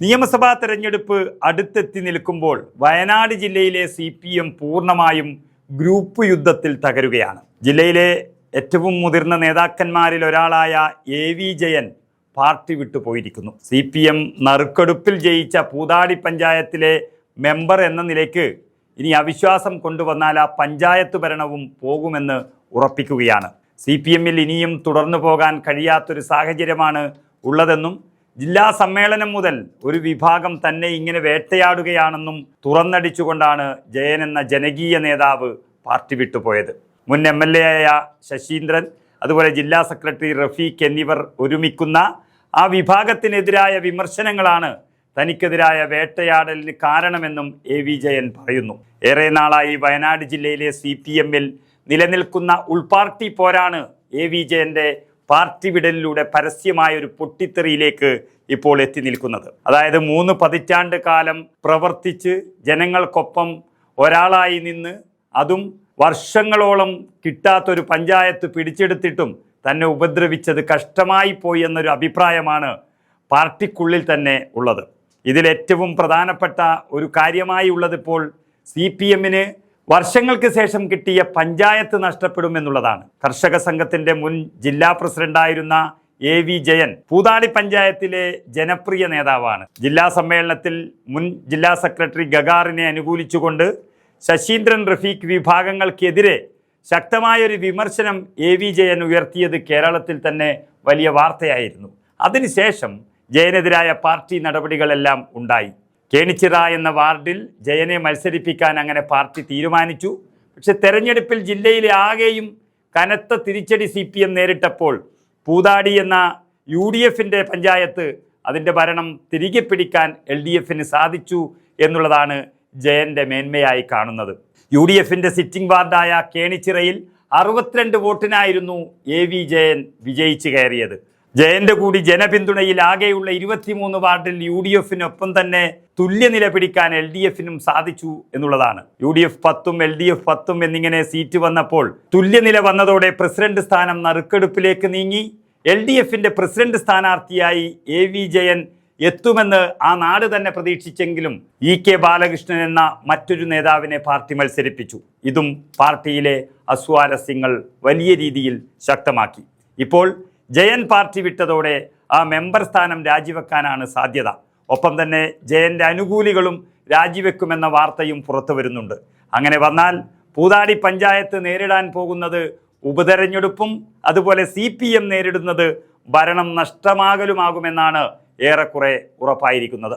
നിയമസഭാ തെരഞ്ഞെടുപ്പ് അടുത്തെത്തി നിൽക്കുമ്പോൾ വയനാട് ജില്ലയിലെ CPM പൂർണ്ണമായും ഗ്രൂപ്പ് യുദ്ധത്തിൽ തകരുകയാണ്. ജില്ലയിലെ ഏറ്റവും മുതിർന്ന നേതാക്കന്മാരിൽ ഒരാളായ AV ജയൻ പാർട്ടി വിട്ടുപോയിരിക്കുന്നു. CPM നറുക്കെടുപ്പിൽ ജയിച്ച പൂതാടി പഞ്ചായത്തിലെ മെമ്പർ എന്ന നിലയ്ക്ക് ഇനി അവിശ്വാസം കൊണ്ടുവന്നാൽ ആ പഞ്ചായത്ത് ഭരണവും പോകുമെന്ന് ഉറപ്പിക്കുകയാണ്. CPMൽ ഇനിയും തുടർന്നു പോകാൻ കഴിയാത്തൊരു സാഹചര്യമാണ് ഉള്ളതെന്നും ജില്ലാ സമ്മേളനം മുതൽ ഒരു വിഭാഗം തന്നെ ഇങ്ങനെ വേട്ടയാടുകയാണെന്നും തുറന്നടിച്ചുകൊണ്ടാണ് ജയൻ എന്ന ജനകീയ നേതാവ് പാർട്ടി വിട്ടുപോയത്. മുൻ MLA ആയ ശശീന്ദ്രൻ, അതുപോലെ ജില്ലാ സെക്രട്ടറി റഫീഖ് എന്നിവർ ഒരുമിക്കുന്ന ആ വിഭാഗത്തിനെതിരായ വിമർശനങ്ങളാണ് തനിക്കെതിരായ വേട്ടയാടലിന് കാരണമെന്നും AV ജയൻ പറയുന്നു. ഏറെ നാളായി വയനാട് ജില്ലയിലെ CPMൽ നിലനിൽക്കുന്ന ഉൾപാർട്ടി പോരാണ് AV ജയന്റെ പാർട്ടി വിടലിലൂടെ പരസ്യമായ ഒരു പൊട്ടിത്തെറിയിലേക്ക് ഇപ്പോൾ എത്തി നിൽക്കുന്നത്. അതായത് 3 പതിറ്റാണ്ട് കാലം പ്രവർത്തിച്ച് ജനങ്ങൾക്കൊപ്പം ഒരാളായി നിന്ന് അതും വർഷങ്ങളോളം കിട്ടാത്തൊരു പഞ്ചായത്ത് പിടിച്ചെടുത്തിട്ടും തന്നെ ഉപദ്രവിച്ചത് കഷ്ടമായി പോയി എന്നൊരു അഭിപ്രായമാണ് പാർട്ടിക്കുള്ളിൽ തന്നെ ഉള്ളത്. ഇതിലേറ്റവും പ്രധാനപ്പെട്ട ഒരു കാര്യമായി ഉള്ളതിപ്പോൾ CPMന് വർഷങ്ങൾക്ക് ശേഷം കിട്ടിയ പഞ്ചായത്ത് നഷ്ടപ്പെടുമെന്നുള്ളതാണ്. കർഷക സംഘത്തിൻ്റെ മുൻ ജില്ലാ പ്രസിഡന്റായിരുന്ന AV ജയൻ പൂതാടി പഞ്ചായത്തിലെ ജനപ്രിയ നേതാവാണ്. ജില്ലാ സമ്മേളനത്തിൽ മുൻ ജില്ലാ സെക്രട്ടറി ഗഗാറിനെ അനുകൂലിച്ചുകൊണ്ട് ശശീന്ദ്രൻ റഫീഖ് വിഭാഗങ്ങൾക്കെതിരെ ശക്തമായൊരു വിമർശനം AV ജയൻ ഉയർത്തിയത് കേരളത്തിൽ തന്നെ വലിയ വാർത്തയായിരുന്നു. അതിനുശേഷം ജയനെതിരായ പാർട്ടി നടപടികളെല്ലാം ഉണ്ടായി. കേണിച്ചിറ എന്ന വാർഡിൽ ജയനെ മത്സരിപ്പിക്കാൻ അങ്ങനെ പാർട്ടി തീരുമാനിച്ചു. പക്ഷെ തെരഞ്ഞെടുപ്പിൽ ജില്ലയിലെ ആകെയും കനത്ത തിരിച്ചടി CPM നേരിട്ടപ്പോൾ പൂതാടി എന്ന UDFന്റെ പഞ്ചായത്ത് അതിൻ്റെ ഭരണം തിരികെ പിടിക്കാൻ LDFന് സാധിച്ചു എന്നുള്ളതാണ് ജയൻ്റെ മേന്മയായി കാണുന്നത്. UDFന്റെ സിറ്റിംഗ് വാർഡായ കേണിച്ചിറയിൽ 62 വോട്ടിനായിരുന്നു AV ജയൻ വിജയിച്ചു കയറിയത്. ജയന്റെ കൂടി ജനപിന്തുണയിൽ ആകെയുള്ള 23 വാർഡിൽ UDFനൊപ്പം തന്നെ തുല്യനില പിടിക്കാൻ LDFനും സാധിച്ചു എന്നുള്ളതാണ്. UDF 10ഉം LDF 10ഉം എന്നിങ്ങനെ സീറ്റ് വന്നപ്പോൾ തുല്യനില വന്നതോടെ പ്രസിഡന്റ് സ്ഥാനം നറുക്കെടുപ്പിലേക്ക് നീങ്ങി. LDFന്റെ പ്രസിഡന്റ് സ്ഥാനാർത്ഥിയായി AV ജയൻ എത്തുമെന്ന് ആ നാട് തന്നെ പ്രതീക്ഷിച്ചെങ്കിലും EK ബാലകൃഷ്ണൻ എന്ന മറ്റൊരു നേതാവിനെ പാർട്ടി മത്സരിപ്പിച്ചു. ഇതും പാർട്ടിയിലെ അസ്വാരസ്യങ്ങൾ വലിയ രീതിയിൽ ശക്തമാക്കി. ഇപ്പോൾ ജയൻ പാർട്ടി വിട്ടതോടെ ആ മെമ്പർ സ്ഥാനം രാജിവെക്കാനാണ് സാധ്യത. ഒപ്പം തന്നെ ജയന്റെ അനുകൂലികളും രാജിവെക്കുമെന്ന വാർത്തയും പുറത്തു വരുന്നുണ്ട്. അങ്ങനെ വന്നാൽ പൂതാടി പഞ്ചായത്ത് നേരിടാൻ പോകുന്നത് ഉപതെരഞ്ഞെടുപ്പും അതുപോലെ CPM നേരിടുന്നത് ഭരണം നഷ്ടമാകലുമാകുമെന്നാണ് ഏറെക്കുറെ ഉറപ്പായിരിക്കുന്നത്.